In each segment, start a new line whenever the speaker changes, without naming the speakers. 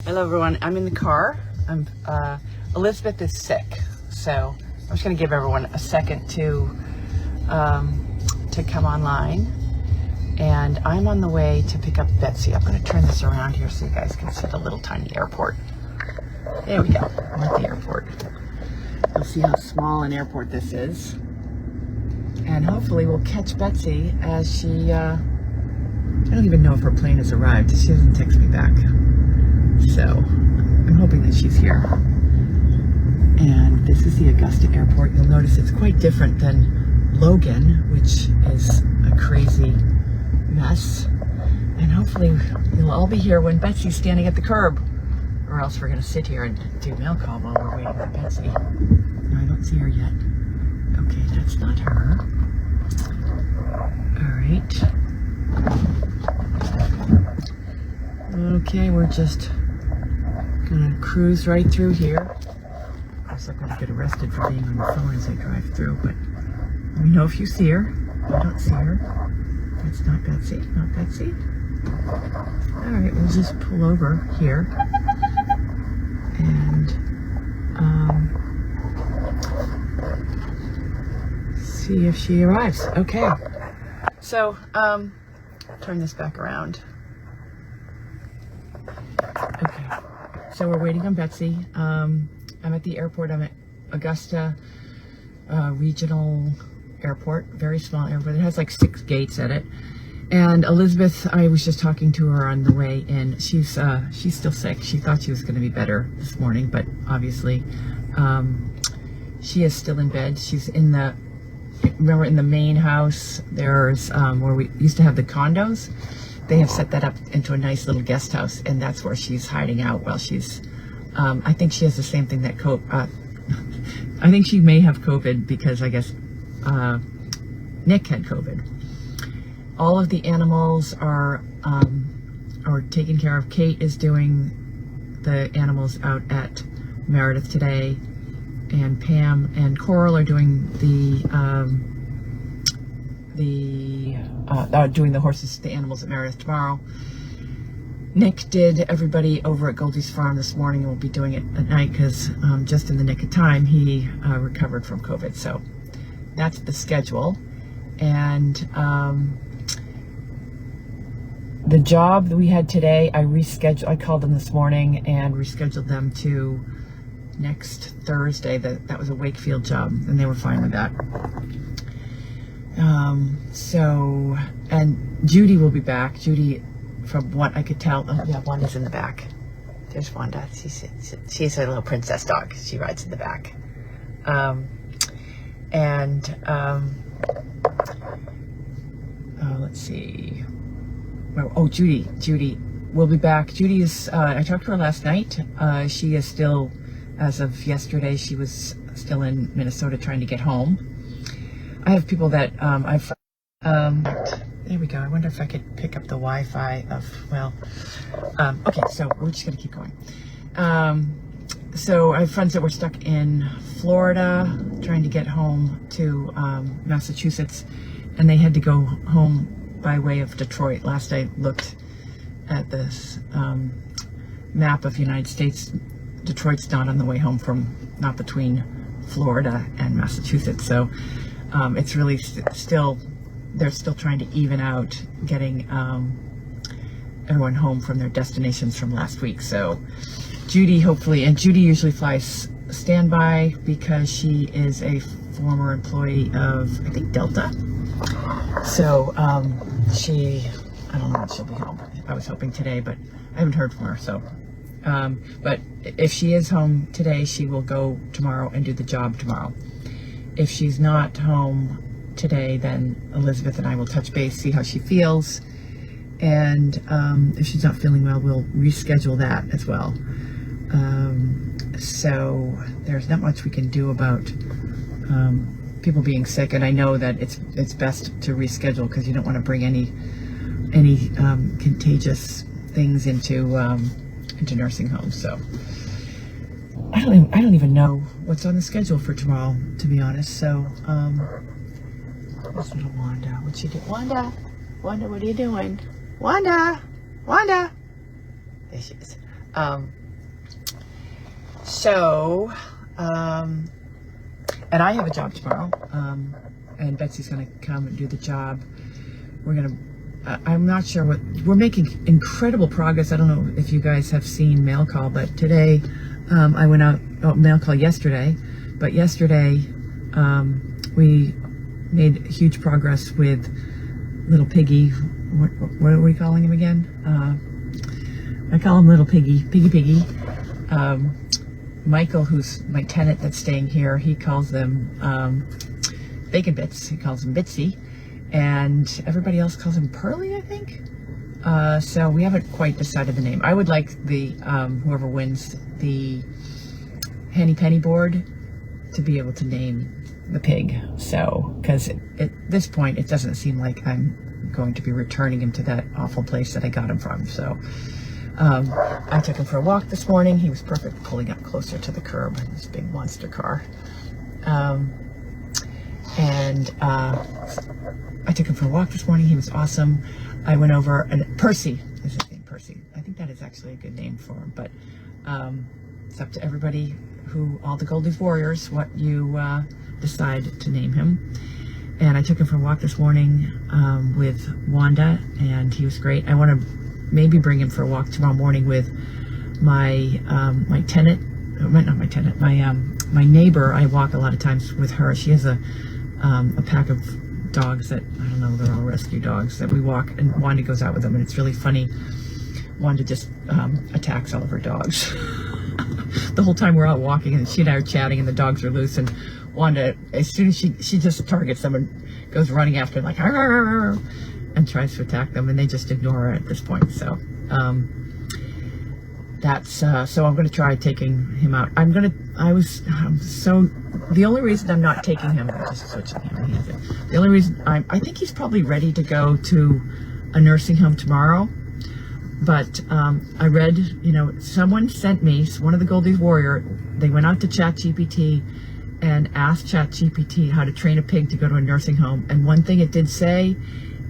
Hello everyone, I'm in the car. Elizabeth is sick, so I'm just gonna give everyone a second to come online. And I'm on the way to pick up Betsy. I'm gonna turn this around here so you guys can see the little tiny airport. There we go, I'm at the airport. You'll see how small an airport this is. And hopefully we'll catch Betsy as she, I don't even know if her plane has arrived. She doesn't text me back. So I'm hoping that she's here. And this is the Augusta airport. You'll notice it's quite different than Logan, which is a crazy mess. And hopefully you'll all be here when Betsy's standing at the curb, or else we're gonna sit here and do mail call while we're waiting for Betsy. No, I don't see her yet. Okay, that's not her. All right. Okay, we're just gonna cruise right through here. I was not gonna get arrested for being on the phone as I drive through, but let me know if you see her. I don't see her. That's not Betsy, not Betsy. All right, we'll just pull over here and see if she arrives. Okay, so turn this back around. Okay, so we're waiting on Betsy. I'm at the airport. I'm at Augusta Regional Airport, very small airport. It has like 6 gates at it. And Elizabeth, I was just talking to her on the way in. She's still sick. She thought she was going to be better this morning, but obviously she is still in bed. She's in the, remember in the main house, there's where we used to have the condos. They have set that up into a nice little guest house, and that's where she's hiding out while she's, I think she has the same thing that I think she may have COVID because I guess Nick had COVID. All of the animals are taken care of. Kate is doing the animals out at Meredith today, and Pam and Coral are doing doing the horses, the animals at Meredith tomorrow. Nick did everybody over at Goldy's farm this morning, and will be doing it at night because just in the nick of time he recovered from COVID. So that's the schedule. And the job that we had today, I called them this morning and rescheduled them to next Thursday. That was a Wakefield job, and they were fine with that. And Judy will be back. Judy, from what I could tell, oh yeah, Wanda's in the back. There's Wanda. She's a little princess dog. She rides in the back. Let's see. Oh, Judy will be back. Judy is, I talked to her last night. She is still, as of yesterday, she was still in Minnesota trying to get home. I have people that there we go. I wonder if I could pick up the Wi-Fi okay, so we're just gonna keep going. So I have friends that were stuck in Florida trying to get home to Massachusetts, and they had to go home by way of Detroit. Last I looked at this map of the United States, Detroit's not on the way home not between Florida and Massachusetts. So it's really they're still trying to even out getting everyone home from their destinations from last week. So Judy Judy usually flies standby because she is a former employee of, I think, Delta. So I don't know when she'll be home. I was hoping today, but I haven't heard from her. So, but if she is home today, she will go tomorrow and do the job tomorrow. If she's not home today, then Elizabeth and I will touch base, see how she feels. And if she's not feeling well, we'll reschedule that as well. So there's not much we can do about people being sick, and I know that it's best to reschedule because you don't want to bring any contagious things into nursing homes. So I don't even know what's on the schedule for tomorrow, to be honest. So where's little Wanda? What's she doing? Wanda, what are you doing? Wanda. There she is. And I have a job tomorrow, and Betsy's going to come and do the job. I'm not sure we're making incredible progress. I don't know if you guys have seen Mail Call, but today, I went out, Mail Call yesterday, but yesterday, we made huge progress with little Piggy. What are we calling him again? I call him little Piggy. Michael, who's my tenant that's staying here, he calls them Bacon Bits. He calls them Bitsy, and everybody else calls him Pearly, I think. So we haven't quite decided the name. I would like the whoever wins the Henny Penny board to be able to name the pig. So, because at this point, it doesn't seem like I'm going to be returning him to that awful place that I got him from. So. I took him for a walk this morning. He was perfect, pulling up closer to the curb in this big monster car. I took him for a walk this morning. He was awesome. I went over, and Percy is his name, Percy. I think that is actually a good name for him, but it's up to everybody all the Goldy's Warriors, what you decide to name him. And I took him for a walk this morning with Wanda, and he was great. I want to maybe bring him for a walk tomorrow morning with my my neighbor. I walk a lot of times with her. She has a pack of dogs that, I don't know, they're all rescue dogs that we walk, and Wanda goes out with them, and it's really funny. Wanda just attacks all of her dogs. The whole time we're out walking, and she and I are chatting, and the dogs are loose, and Wanda, as soon as she just targets them and goes running after them like, "Arr, arr, arr, arr," and tries to attack them, and they just ignore her at this point. So so I'm going to try taking him out. The only reason I'm not taking him, I'm just switching him. The only reason I think he's probably ready to go to a nursing home tomorrow. But I read, someone sent me, one of the Goldy's Warrior, they went out to ChatGPT and asked ChatGPT how to train a pig to go to a nursing home. And one thing it did say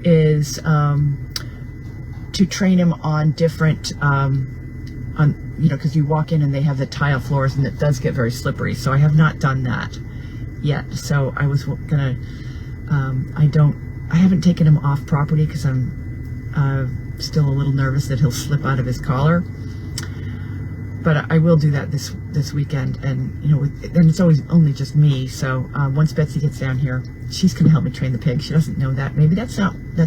is to train him on different, because you walk in and they have the tile floors, and it does get very slippery. So I have not done that yet. So I was gonna, I haven't taken him off property because I'm still a little nervous that he'll slip out of his collar. But I will do that this weekend, and then it's always only just me. So once Betsy gets down here, she's gonna help me train the pig. She doesn't know that. Maybe that's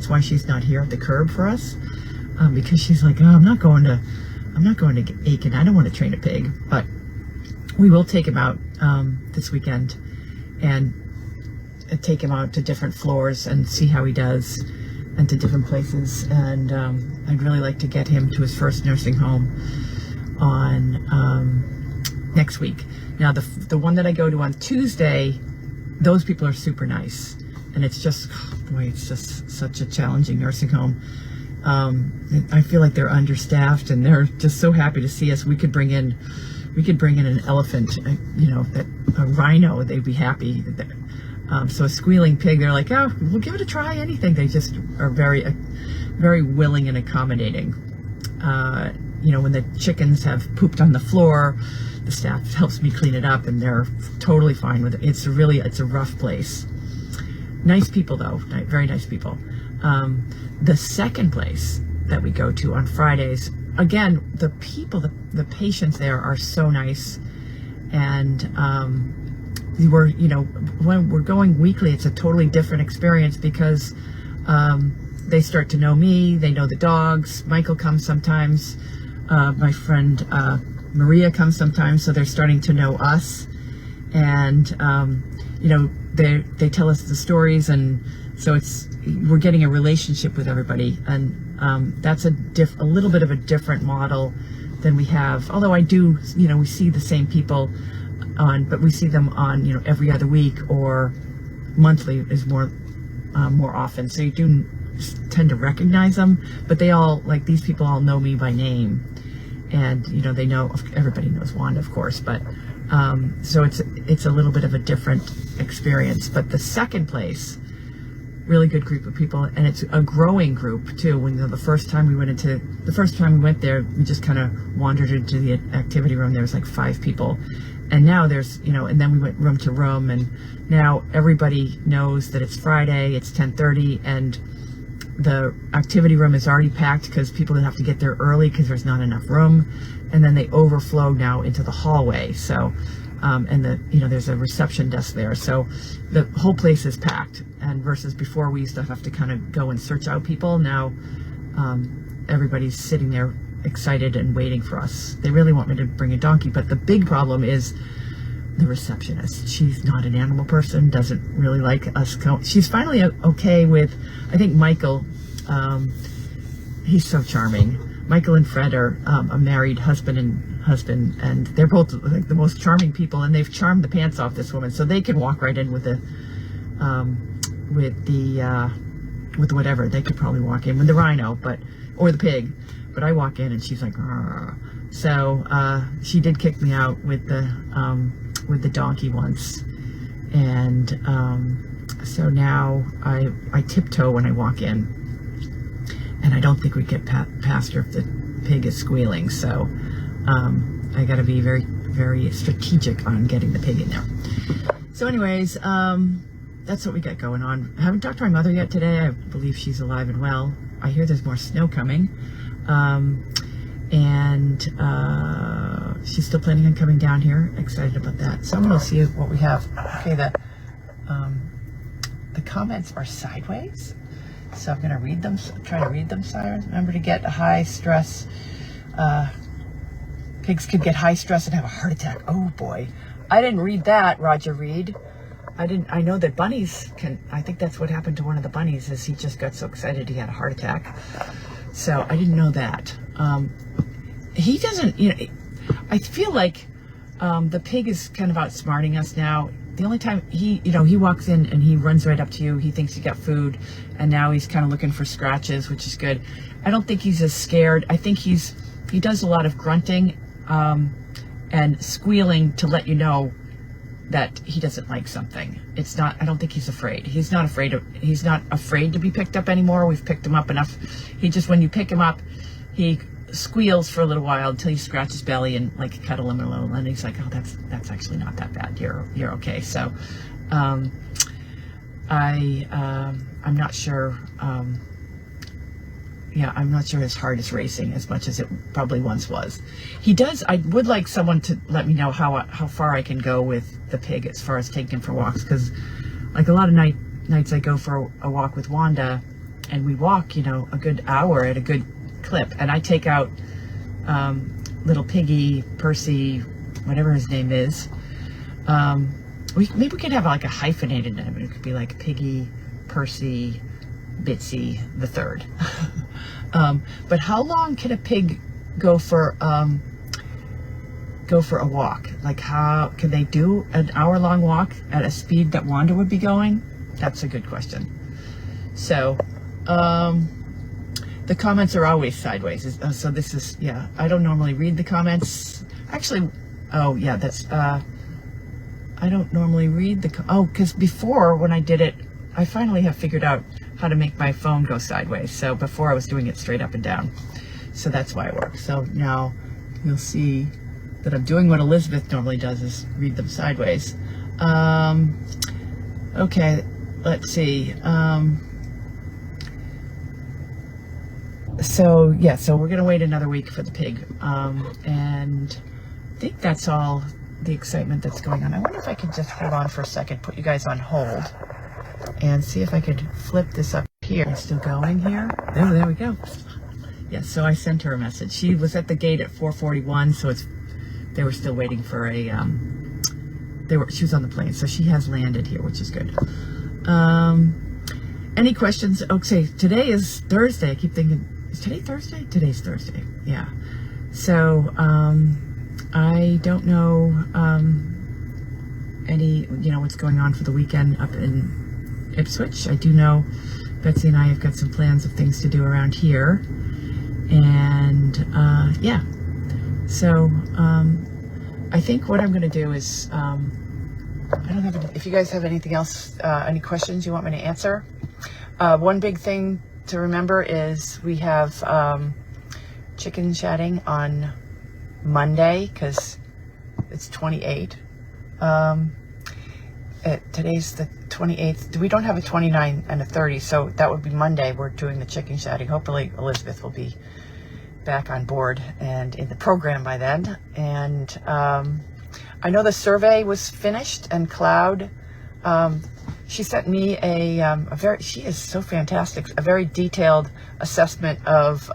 why she's not here at the curb for us, because she's like, oh, I'm not going to Aiken. I don't want to train a pig. But we will take him out this weekend and take him out to different floors and see how he does, and to different places. And I'd really like to get him to his first nursing home on next week. Now the one that I go to on Tuesday, those people are super nice, and it's just, it's just such a challenging nursing home. I feel like they're understaffed, and they're just so happy to see us. We could bring in an elephant, a rhino, they'd be happy. So a squealing pig, they're like, oh, we'll give it a try, anything. They just are very, very willing and accommodating. When the chickens have pooped on the floor, the staff helps me clean it up, and they're totally fine with it. It's a rough place. Nice people though, very nice people. The second place that we go to on Fridays, again, the people, the patients there are so nice, and when we're going weekly, it's a totally different experience because they start to know me, they know the dogs. Michael comes sometimes, my friend Maria comes sometimes, so they're starting to know us, and they tell us the stories, and so we're getting a relationship with everybody, and that's a little bit of a different model than we have. Although I do, we see the same people but we see them on every other week, or monthly is more often. So you do tend to recognize them, but they all, like, these people all know me by name, and they know, everybody knows Wanda, of course, but so it's a little bit of a different experience. But the second place, really good group of people, and it's a growing group too. When the first time we went into the first time we went there, we just kind of wandered into the activity room. There was like 5 people. And now there's, and then we went room to room, and now everybody knows that it's Friday, it's 10:30, and the activity room is already packed because people have to get there early because there's not enough room. And then they overflow now into the hallway. So, and there's a reception desk there. So the whole place is packed. And versus before, we used to have to kind of go and search out people. Now, everybody's sitting there excited and waiting for us. They really want me to bring a donkey, but the big problem is the receptionist. She's not an animal person, doesn't really like us. She's finally okay with, I think, Michael. He's so charming. Michael and Fred are a married husband, and they're both like the most charming people, and they've charmed the pants off this woman, so they can walk right in with the whatever. They could probably walk in with the rhino, or the pig. But I walk in and she's like, "Arr." So she did kick me out with the donkey once, and so now I tiptoe when I walk in, and I don't think we get past her if the pig is squealing. So I got to be very, very strategic on getting the pig in there. So anyways, that's what we got going on. I haven't talked to my mother yet today. I believe she's alive and well. I hear there's more snow coming. And she's still planning on coming down here. Excited about that. So I'm going to see what we have. Okay, the comments are sideways. So I'm going to read them, try to read them, Sirens. Remember to get high stress. Pigs could get high stress and have a heart attack. Oh boy. I didn't read that, Roger Reed. I know that bunnies can, I think that's what happened to one of the bunnies, is he just got so excited he had a heart attack. So I didn't know that. He doesn't, I feel like the pig is kind of outsmarting us now. The only time he walks in and he runs right up to you, he thinks you got food, and now he's kind of looking for scratches, which is good. I don't think he's as scared. I think he does a lot of grunting and squealing to let you know that he doesn't like something. I don't think he's afraid. He's not afraid to be picked up anymore. We've picked him up enough. When you pick him up, he squeals for a little while until you scratch his belly and like cuddle him a little, and he's like, oh, that's actually not that bad. You're okay. So I'm not sure. I'm not sure his heart is racing as much as it probably once was. I would like someone to let me know how far I can go with the pig as far as taking him for walks, because like a lot of nights I go for a walk with Wanda, and we walk, a good hour at a good clip, and I take out little Piggy, Percy, whatever his name is. Maybe we could have like a hyphenated name. It could be like Piggy, Percy, Bitsy the third. But how long can a pig go for a walk? Like, how can they do an hour-long walk at a speed that Wanda would be going? That's a good question. So the comments are always sideways. So this is, I don't normally read the comments. Actually, I don't normally read because before, when I did it, I finally have figured out how to make my phone go sideways. So before I was doing it straight up and down. So that's why it works. So now you'll see that I'm doing what Elizabeth normally does, is read them sideways. Okay, let's see. So we're gonna wait another week for the pig. And I think that's all the excitement that's going on. I wonder if I could just hold on for a second, put you guys on hold, and see if I could flip this up here. It's still going here. There we go. Yeah, so I sent her a message. She was at the gate at 4:41, so they were still waiting for she was on the plane, so she has landed here, which is good. Any questions? Okay, today is Thursday. I keep thinking, is today Thursday? Today's Thursday. Yeah. So I don't know what's going on for the weekend up in Ipswich. I do know Betsy and I have got some plans of things to do around here, and so I think what I'm going to do is I don't have if you guys have anything else, any questions you want me to answer. One big thing to remember is we have chicken chatting on Monday because it's 28. Today's the 28th. We don't have a 29 and a 30, so that would be Monday. We're doing the chicken chatting. Hopefully Elizabeth will be back on board and in the program by then. And I know the survey was finished, and Cloud, she sent me she is so fantastic, a very detailed assessment of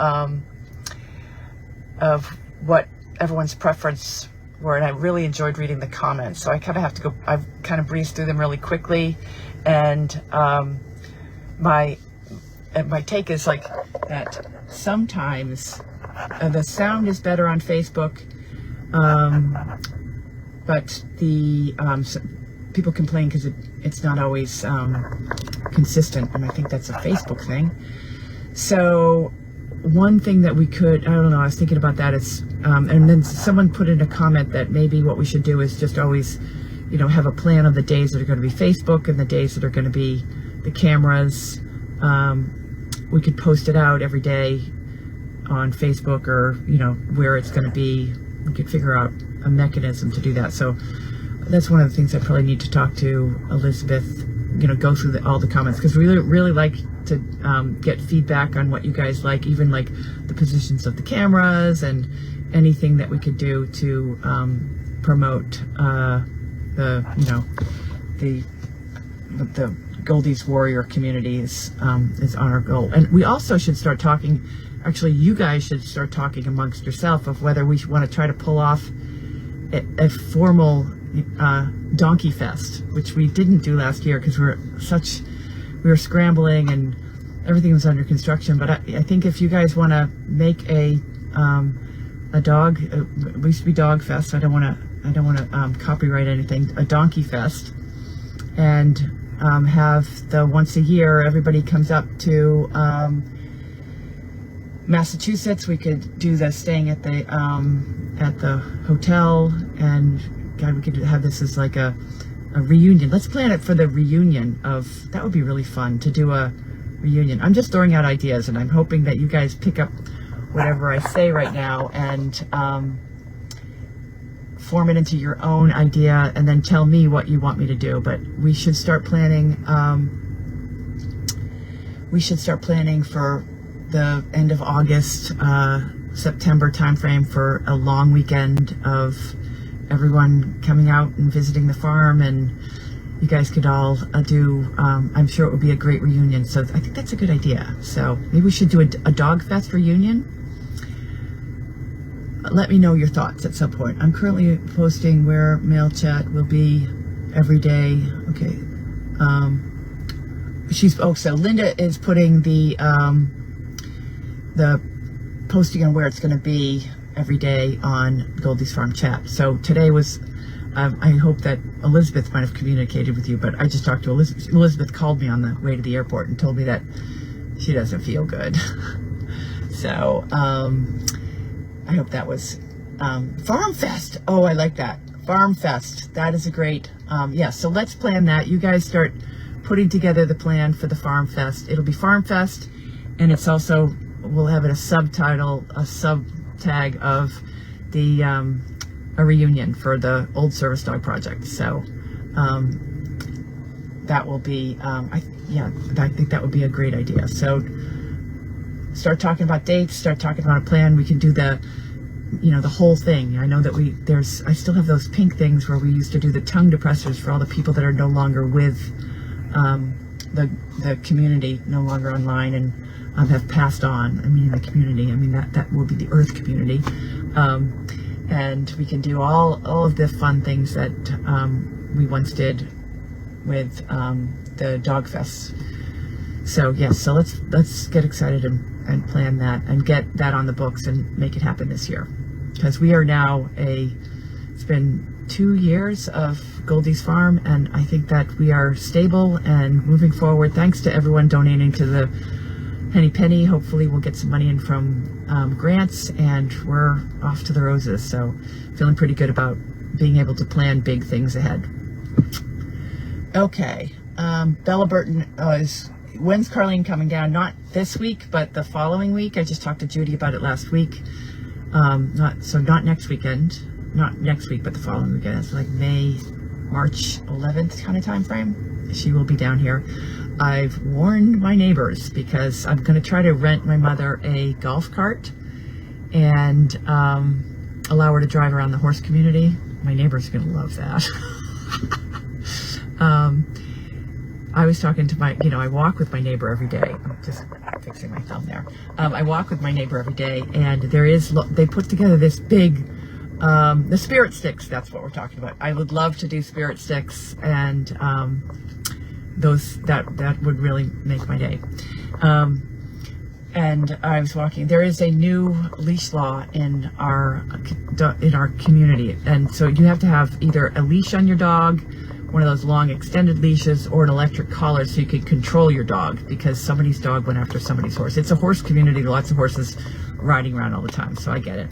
what everyone's preference were, and I really enjoyed reading the comments. So I kind of have to go, I've kind of breezed through them really quickly, and my take is like that sometimes the sound is better on Facebook, but the people complain because it's not always consistent, and I think that's a Facebook thing. So one thing that we could, I don't know, I was thinking about that, is and then someone put in a comment that maybe what we should do is just always, have a plan of the days that are going to be Facebook and the days that are going to be the cameras. We could post it out every day on Facebook, or where it's going to be. We could figure out a mechanism to do that. So that's one of the things I probably need to talk to Elizabeth, go through all the comments, because we really like to get feedback on what you guys like, even like the positions of the cameras and anything that we could do to promote the Goldie's Warrior community is on our goal. And we also should start talking, actually you guys should start talking amongst yourself of whether we want to try to pull off a formal Donkey Fest, which we didn't do last year because we were scrambling and everything was under construction. But I think if you guys want to make a dog, it used to be Dog Fest, so I don't want to copyright anything, a Donkey Fest, and have the once a year everybody comes up to Massachusetts. We could do the staying at the hotel, and God, we could have this as like a reunion. Let's plan it for the reunion that would be really fun to do a reunion. I'm just throwing out ideas, and I'm hoping that you guys pick up whatever I say right now and form it into your own idea, and then tell me what you want me to do. But we should start planning. For the end of August, September timeframe for a long weekend of everyone coming out and visiting the farm, and you guys could all do, I'm sure it would be a great reunion. So I think that's a good idea. So maybe we should do a Dog Fest reunion. Let me know your thoughts at some point. I'm currently posting where mail chat will be every day. Okay. So Linda is putting the posting on where it's going to be every day on Goldie's Farm Chat. So today was, I hope that Elizabeth might have communicated with you, but I just talked to Elizabeth. Elizabeth called me on the way to the airport and told me that she doesn't feel good. So I hope that was Farm Fest. Oh, I like that. Farm Fest. That is a great, yeah, so let's plan that. You guys start putting together the plan for the Farm Fest. It'll be Farm Fest, and it's also, we'll have it a subtitle, a sub-tag of the a reunion for the Old Service Dog Project. So that will be, I think that would be a great idea. So start talking about dates, start talking about a plan. We can do the whole thing. I know that I still have those pink things where we used to do the tongue depressors for all the people that are no longer with the community, no longer online, and have passed on. I mean, the community, that will be the Earth community. And we can do all of the fun things that we once did with the Dog Fest. So yes, so let's get excited and plan that and get that on the books and make it happen this year, because we are now it's been 2 years of Goldie's Farm, and I think that we are stable and moving forward. Thanks to everyone donating to the Henny Penny. Hopefully we'll get some money in from grants, and we're off to the roses. So feeling pretty good about being able to plan big things ahead. Okay, Bella Burton is when's Carlene coming down? Not this week, but the following week. I just talked to Judy about it last week. Not next weekend, not next week, but the following weekend. It's like March 11th kind of time frame. She will be down here. I've warned my neighbors because I'm going to try to rent my mother a golf cart and allow her to drive around the horse community. My neighbors are going to love that. I was talking to I walk with my neighbor every day. I'm just fixing my thumb there. I walk with my neighbor every day, and they put together this big, the spirit sticks. That's what we're talking about. I would love to do spirit sticks, and that would really make my day. And I was walking. There is a new leash law in our community, and so you have to have either a leash on your dog, one of those long extended leashes, or an electric collar so you can control your dog, because somebody's dog went after somebody's horse. It's a horse community, lots of horses riding around all the time, so I get it.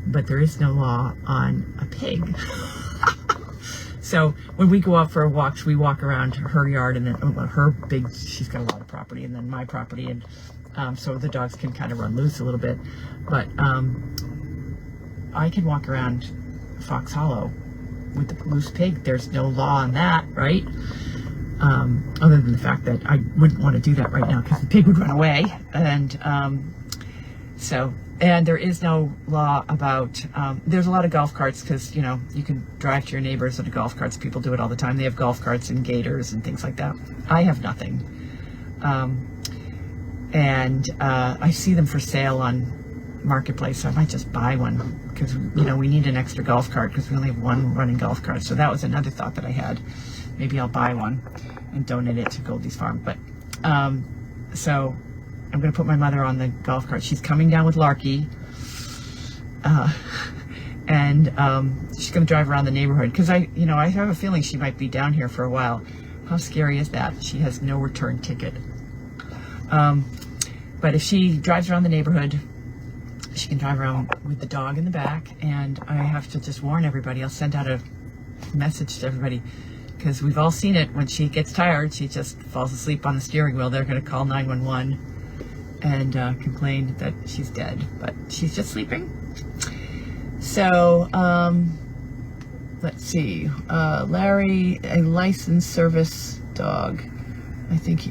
But there is no law on a pig. So when we go out for walks, we walk around her yard, and then she's got a lot of property, and then my property, and so the dogs can kind of run loose a little bit. But I can walk around Fox Hollow with the loose pig. There's no law on that, right? Other than the fact that I wouldn't want to do that right now because the pig would run away. And and there is no law about, there's a lot of golf carts because, you can drive to your neighbors with the golf carts. People do it all the time. They have golf carts and gators and things like that. I have nothing. And I see them for sale on Marketplace, so I might just buy one because we need an extra golf cart because we only have one running golf cart. So that was another thought that I had. Maybe I'll buy one and donate it to Goldy's farm. But so I'm going to put my mother on the golf cart. She's coming down with Larky, and she's going to drive around the neighborhood because I have a feeling she might be down here for a while. How scary is that? She has no return ticket. But if she drives around the neighborhood, she can drive around with the dog in the back, and I have to just warn everybody. I'll send out a message to everybody because we've all seen it. When she gets tired, she just falls asleep on the steering wheel. They're going to call 911 and complain that she's dead, but she's just sleeping. So let's see. Larry, a licensed service dog, I think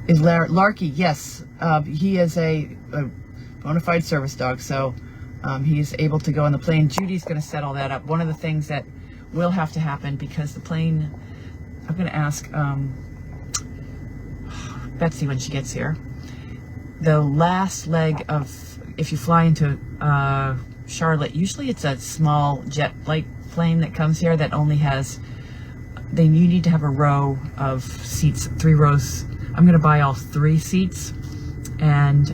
is Larky. Yes, he is a bona fide service dog, so he's able to go on the plane. Judy's going to set all that up. One of the things that will have to happen, because the plane, I'm going to ask Betsy when she gets here, the last leg of, if you fly into Charlotte, usually it's a small jet like plane that comes here that only has, you need to have a row of seats, 3 rows. I'm going to buy all 3 seats, and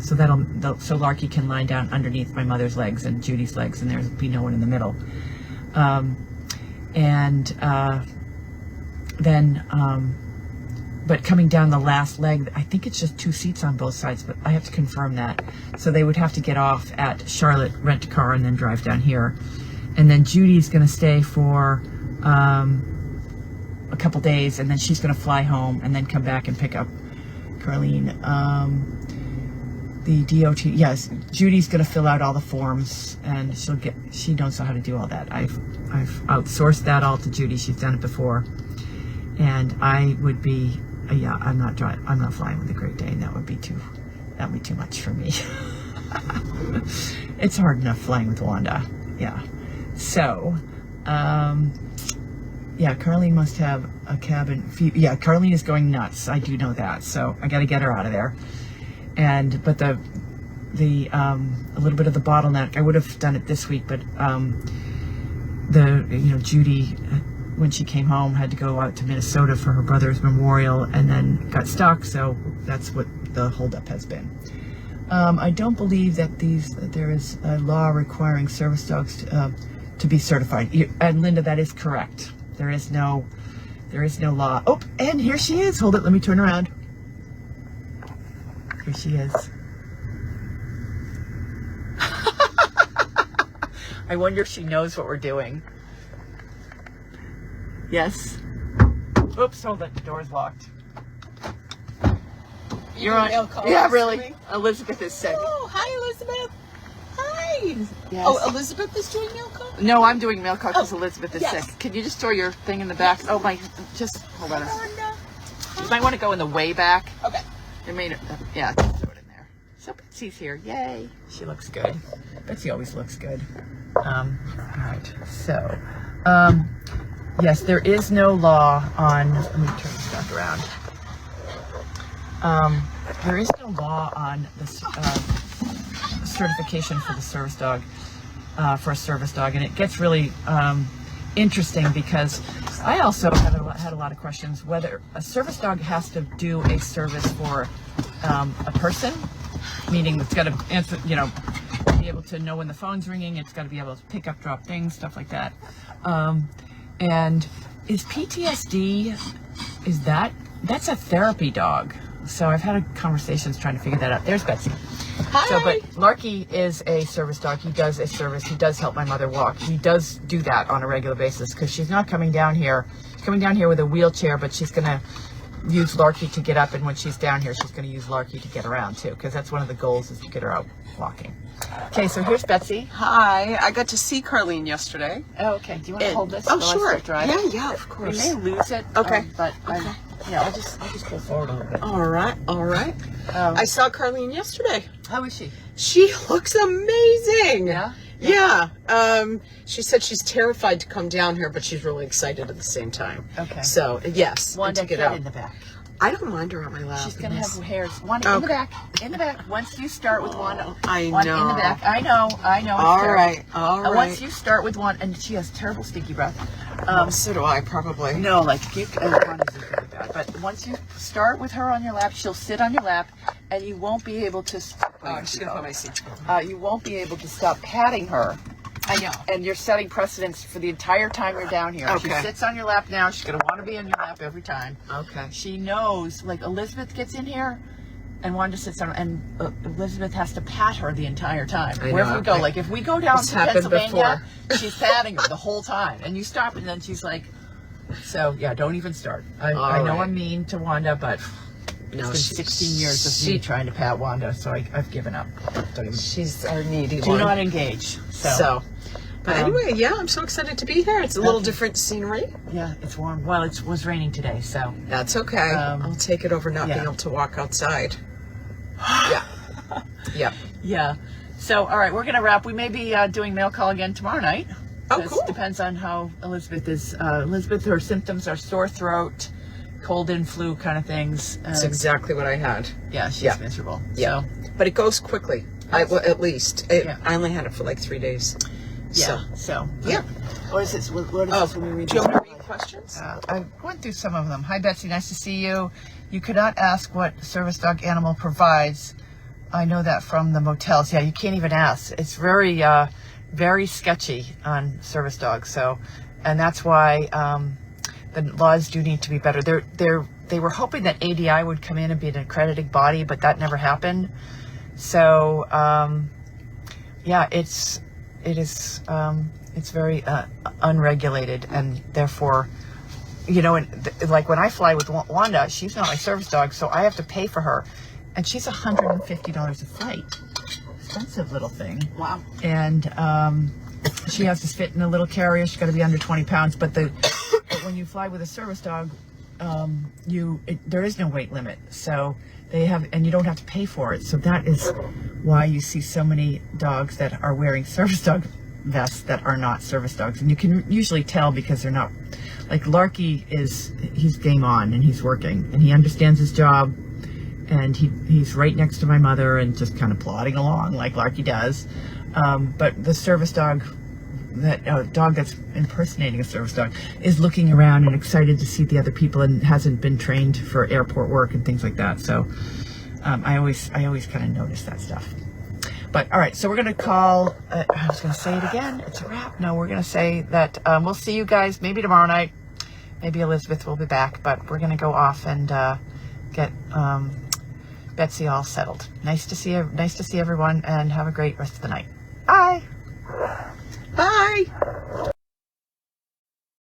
so Larky can lie down underneath my mother's legs and Judy's legs, and there'll be no one in the middle. But coming down the last leg, I think it's just 2 seats on both sides, but I have to confirm that. So they would have to get off at Charlotte, rent a car, and then drive down here. And then Judy's going to stay for a couple days, and then she's going to fly home and then come back and pick up Carlene. The DOT, yes, Judy's going to fill out all the forms, and she knows how to do all that. I've outsourced that all to Judy. She's done it before. And I would be, I'm not flying with the Great Dane. That would be too much for me. It's hard enough flying with Wanda. Yeah. So, Carlene must have a cabin. Yeah, Carlene is going nuts. I do know that. So I got to get her out of there. But a little bit of the bottleneck, I would have done it this week, but Judy, when she came home, had to go out to Minnesota for her brother's memorial and then got stuck. So that's what the holdup has been. I don't believe that there is a law requiring service dogs to be certified. And Linda, that is correct. There is no law. Oh, and here she is. Hold it. Let me turn around. Here she is. I wonder if she knows what we're doing. Yes. Oops, hold it. The door's locked. You're on.
Mail call
Yeah, really. Elizabeth is sick.
Oh, hi, Elizabeth. Hi.
Yes.
Oh, Elizabeth is doing mail call?
No, I'm doing mail call because Elizabeth is
yes.
sick. Can you just store your thing in the back?
Yes.
Oh my, just hold on.
Wanda.
You might want to go in the way back.
Okay.
It made it, yeah, just throw it in there. So Betsy's here. Yay. She looks good. Betsy always looks good. All right. So, yes, there is no law on, let me turn this back around. There is no law on the certification for the service dog, for a service dog, and it gets really interesting because I also had a lot of questions whether a service dog has to do a service for a person, meaning it's got to answer, you know, be able to know when the phone's ringing, it's got to be able to pick up, drop things, stuff like that. And is PTSD, that's a therapy dog? So I've had conversations trying to figure that out. There's Betsy.
Hi.
So, but Larky is a service dog. He does a service. He does help my mother walk. He does do that on a regular basis because she's not coming down here. She's coming down here with a wheelchair, but she's going to use Larky to get up. And when she's down here, she's going to use Larky to get around too, because that's one of the goals is to get her out walking. Okay, so here's Betsy.
Hi. I got to see Carlene yesterday.
Oh, okay. Do you want to hold this?
Oh,
while I
sure.
start driving?
Yeah, of course.
We may lose it.
Okay.
But yeah, I'll just pull forward a little bit.
All right. I saw Carlene yesterday.
How is she?
She looks amazing.
Yeah?
Yeah. She said she's terrified to come down here, but she's really excited at the same time.
Okay.
So, yes.
Wanda,
to get
get
out.
in the back.
I don't mind her on my lap.
She's going to have hairs. Wanda, in the back. In the back. Once you start with Wanda.
I
Wanda,
know.
in the back. I know.
All right.
Once you start with one, and she has terrible stinky breath.
So do I, probably.
No, like you, Wanda's is really bad. But once you start with her on your lap, she'll sit on your lap, and you won't be able to.
I'm just going to put my seat.
You won't be able to stop patting her.
I know.
And you're setting precedence for the entire time you're down here.
Okay.
She sits on your lap now. She's going to want to be on your lap every time.
Okay.
She knows, like Elizabeth gets in here and Wanda sits on, and Elizabeth has to pat her the entire time. Wherever we go. Like if we go down to Pennsylvania, she's patting her the whole time. And you stop and then she's like, so yeah, don't even start. I know I'm mean to Wanda, but
No,
it's been 16 years of me trying to pat Wanda, so I've given up. Don't even,
she's our needy
do
one.
not engage.
So. But anyway, yeah, I'm so excited to be here. It's a little different scenery.
Yeah, it's warm. Well, it was raining today, so.
That's okay. I'll take it over not being able to walk outside. Yeah.
Yeah. So, all right, we're going to wrap. We may be doing mail call again tomorrow night.
Oh, cool.
Depends on how Elizabeth is. Elizabeth, her symptoms are sore throat, cold and flu kind of things.
That's exactly what I had.
Yeah, she's miserable.
Yeah.
So.
But it goes quickly. At least. I only had it for like 3 days.
Yeah. So.
Yeah.
What is this? What is this when we read?
Do you want me to read questions?
I went through some of them. Hi, Betsy. Nice to see you. You could not ask what service dog animal provides. I know that from the motels. Yeah, you can't even ask. It's very, very sketchy on service dogs. So, and that's why the laws do need to be better. They were hoping that ADI would come in and be an accredited body, but that never happened. So, yeah, it's very unregulated, and therefore, you know, like when I fly with Wanda, she's not my service dog, so I have to pay for her, and she's $150 a flight. Expensive little thing. Wow. And she has to fit in a little carrier. She's got to be under 20 pounds. But when you fly with a service dog, there is no weight limit. So and you don't have to pay for it. So that is why you see so many dogs that are wearing service dog vests that are not service dogs. And you can usually tell because they're not, like Larky he's game on and he's working and he understands his job, and he's right next to my mother and just kind of plodding along like Larky does. But the service dog, that dog that's impersonating a service dog, is looking around and excited to see the other people and hasn't been trained for airport work and things like that. So I always kind of notice that stuff. But all right, so we're going to call, I was going to say it again. It's a wrap. No, we're going to say that we'll see you guys maybe tomorrow night. Maybe Elizabeth will be back, but we're going to go off and get Betsy all settled. Nice to see everyone, and have a great rest of the night. Bye.